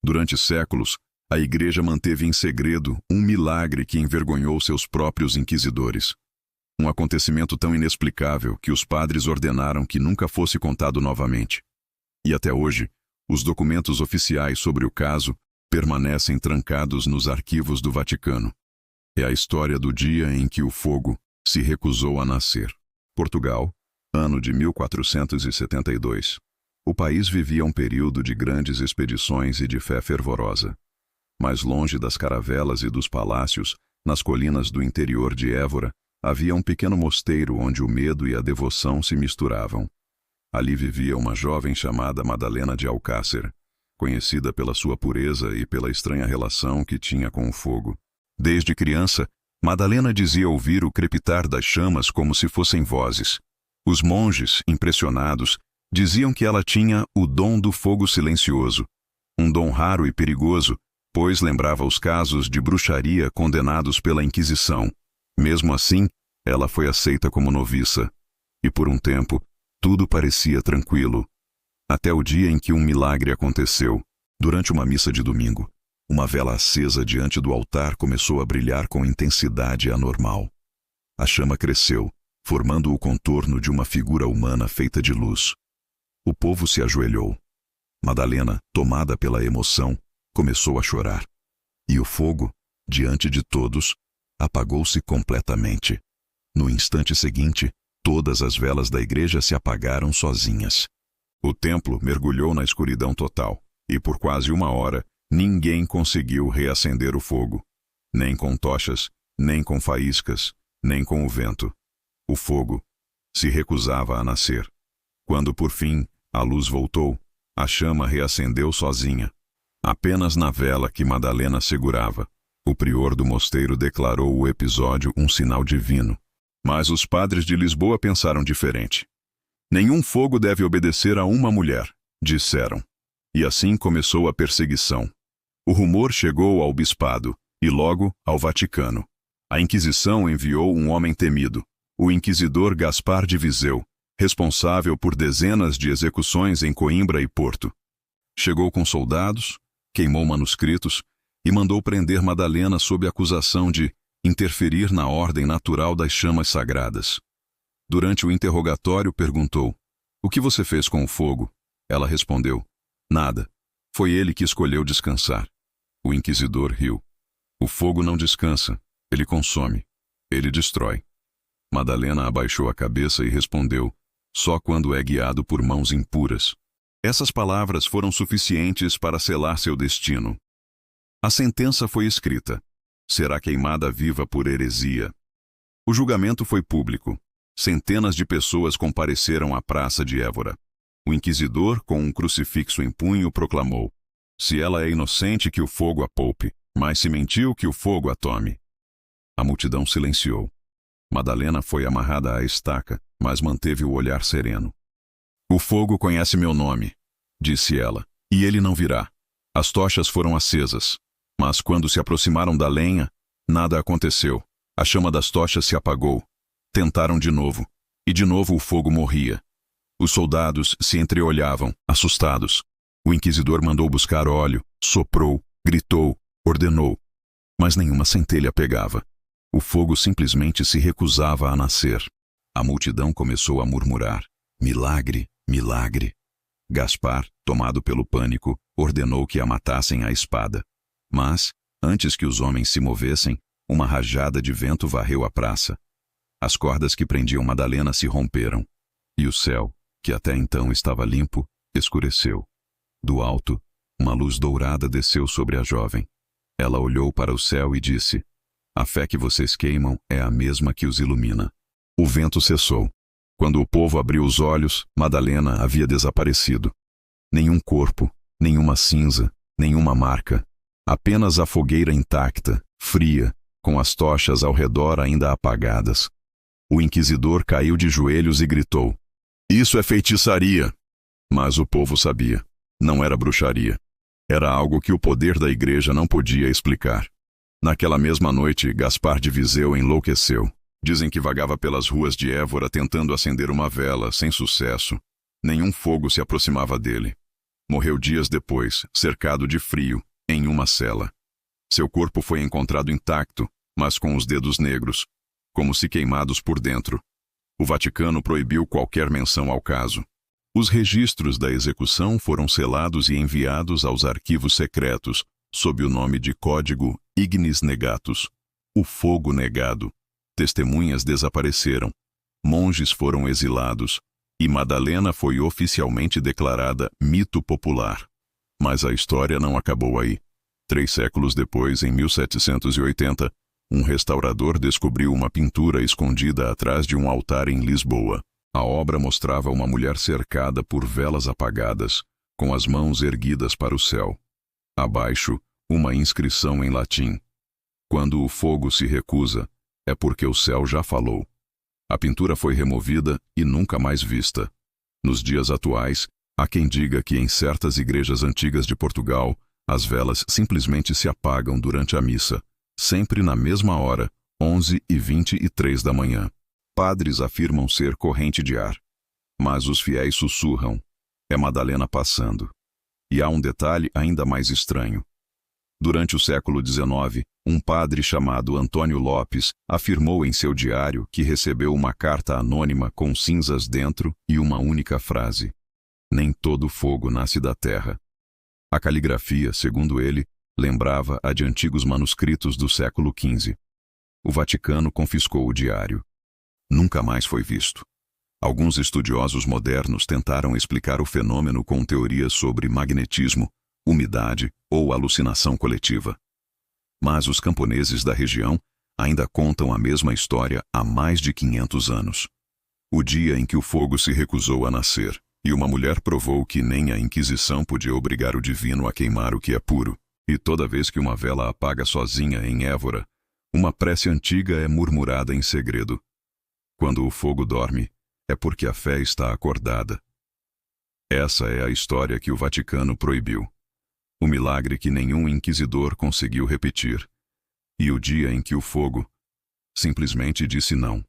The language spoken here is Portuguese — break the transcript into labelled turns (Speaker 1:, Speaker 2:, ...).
Speaker 1: Durante séculos, a Igreja manteve em segredo um milagre que envergonhou seus próprios inquisidores. Um acontecimento tão inexplicável que os padres ordenaram que nunca fosse contado novamente. E até hoje, os documentos oficiais sobre o caso permanecem trancados nos arquivos do Vaticano. É a história do dia em que o fogo se recusou a nascer. Portugal, ano de 1472. O país vivia um período de grandes expedições e de fé fervorosa. Mais longe das caravelas e dos palácios, nas colinas do interior de Évora, havia um pequeno mosteiro onde o medo e a devoção se misturavam. Ali vivia uma jovem chamada Madalena de Alcácer, conhecida pela sua pureza e pela estranha relação que tinha com o fogo. Desde criança, Madalena dizia ouvir o crepitar das chamas como se fossem vozes. Os monges, impressionados, diziam que ela tinha o dom do fogo silencioso, um dom raro e perigoso, pois lembrava os casos de bruxaria condenados pela Inquisição. Mesmo assim, ela foi aceita como noviça, e por um tempo, tudo parecia tranquilo. Até o dia em que um milagre aconteceu. Durante uma missa de domingo, uma vela acesa diante do altar começou a brilhar com intensidade anormal. A chama cresceu, formando o contorno de uma figura humana feita de luz. O povo se ajoelhou. Madalena, tomada pela emoção, começou a chorar. E o fogo, diante de todos, apagou-se completamente. No instante seguinte, todas as velas da igreja se apagaram sozinhas. O templo mergulhou na escuridão total, e por quase uma hora, ninguém conseguiu reacender o fogo. Nem com tochas, nem com faíscas, nem com o vento. O fogo se recusava a nascer. Quando, por fim, a luz voltou, a chama reacendeu sozinha. Apenas na vela que Madalena segurava, o prior do mosteiro declarou o episódio um sinal divino. Mas os padres de Lisboa pensaram diferente. Nenhum fogo deve obedecer a uma mulher, disseram. E assim começou a perseguição. O rumor chegou ao bispado, e logo ao Vaticano. A Inquisição enviou um homem temido, o inquisidor Gaspar de Viseu, responsável por dezenas de execuções em Coimbra e Porto. Chegou com soldados, queimou manuscritos e mandou prender Madalena sob acusação de interferir na ordem natural das chamas sagradas. Durante o interrogatório, perguntou: "O que você fez com o fogo?" Ela respondeu: "Nada. Foi ele que escolheu descansar." O inquisidor riu. "O fogo não descansa. Ele consome. Ele destrói." Madalena abaixou a cabeça e respondeu: "Só quando é guiado por mãos impuras." Essas palavras foram suficientes para selar seu destino. A sentença foi escrita. Será queimada viva por heresia. O julgamento foi público. Centenas de pessoas compareceram à praça de Évora. O inquisidor, com um crucifixo em punho, proclamou: "Se ela é inocente, que o fogo a poupe, mas se mentiu, que o fogo a tome." A multidão silenciou. Madalena foi amarrada à estaca, mas manteve o olhar sereno. "O fogo conhece meu nome", disse ela, "e ele não virá." As tochas foram acesas, mas quando se aproximaram da lenha, nada aconteceu. A chama das tochas se apagou. Tentaram de novo, e de novo o fogo morria. Os soldados se entreolhavam, assustados. O inquisidor mandou buscar óleo, soprou, gritou, ordenou. Mas nenhuma centelha pegava. O fogo simplesmente se recusava a nascer. A multidão começou a murmurar: "Milagre, milagre." Gaspar, tomado pelo pânico, ordenou que a matassem à espada. Mas, antes que os homens se movessem, uma rajada de vento varreu a praça. As cordas que prendiam Madalena se romperam, e o céu, que até então estava limpo, escureceu. Do alto, uma luz dourada desceu sobre a jovem. Ela olhou para o céu e disse: "A fé que vocês queimam é a mesma que os ilumina." O vento cessou. Quando o povo abriu os olhos, Madalena havia desaparecido. Nenhum corpo, nenhuma cinza, nenhuma marca. Apenas a fogueira intacta, fria, com as tochas ao redor ainda apagadas. O inquisidor caiu de joelhos e gritou: "Isso é feitiçaria!" Mas o povo sabia. Não era bruxaria. Era algo que o poder da igreja não podia explicar. Naquela mesma noite, Gaspar de Viseu enlouqueceu. Dizem que vagava pelas ruas de Évora tentando acender uma vela, sem sucesso. Nenhum fogo se aproximava dele. Morreu dias depois, cercado de frio, em uma cela. Seu corpo foi encontrado intacto, mas com os dedos negros, como se queimados por dentro. O Vaticano proibiu qualquer menção ao caso. Os registros da execução foram selados e enviados aos arquivos secretos, sob o nome de Código Ignis Negatus, o fogo negado. Testemunhas desapareceram, monges foram exilados, e Madalena foi oficialmente declarada mito popular. Mas a história não acabou aí. 3 séculos depois, em 1780, um restaurador descobriu uma pintura escondida atrás de um altar em Lisboa. A obra mostrava uma mulher cercada por velas apagadas, com as mãos erguidas para o céu. Abaixo, uma inscrição em latim. Quando o fogo se recusa, é porque o céu já falou. A pintura foi removida e nunca mais vista. Nos dias atuais, há quem diga que em certas igrejas antigas de Portugal, as velas simplesmente se apagam durante a missa, sempre na mesma hora, 11h23 da manhã. Padres afirmam ser corrente de ar. Mas os fiéis sussurram: é Madalena passando. E há um detalhe ainda mais estranho. Durante o século XIX, um padre chamado Antônio Lopes afirmou em seu diário que recebeu uma carta anônima com cinzas dentro e uma única frase: nem todo fogo nasce da terra. A caligrafia, segundo ele, lembrava a de antigos manuscritos do século XV. O Vaticano confiscou o diário. Nunca mais foi visto. Alguns estudiosos modernos tentaram explicar o fenômeno com teorias sobre magnetismo, umidade ou alucinação coletiva. Mas os camponeses da região ainda contam a mesma história há mais de 500 anos. O dia em que o fogo se recusou a nascer, e uma mulher provou que nem a Inquisição podia obrigar o divino a queimar o que é puro. E toda vez que uma vela apaga sozinha em Évora, uma prece antiga é murmurada em segredo. Quando o fogo dorme, é porque a fé está acordada. Essa é a história que o Vaticano proibiu. O milagre que nenhum inquisidor conseguiu repetir. E o dia em que o fogo simplesmente disse não.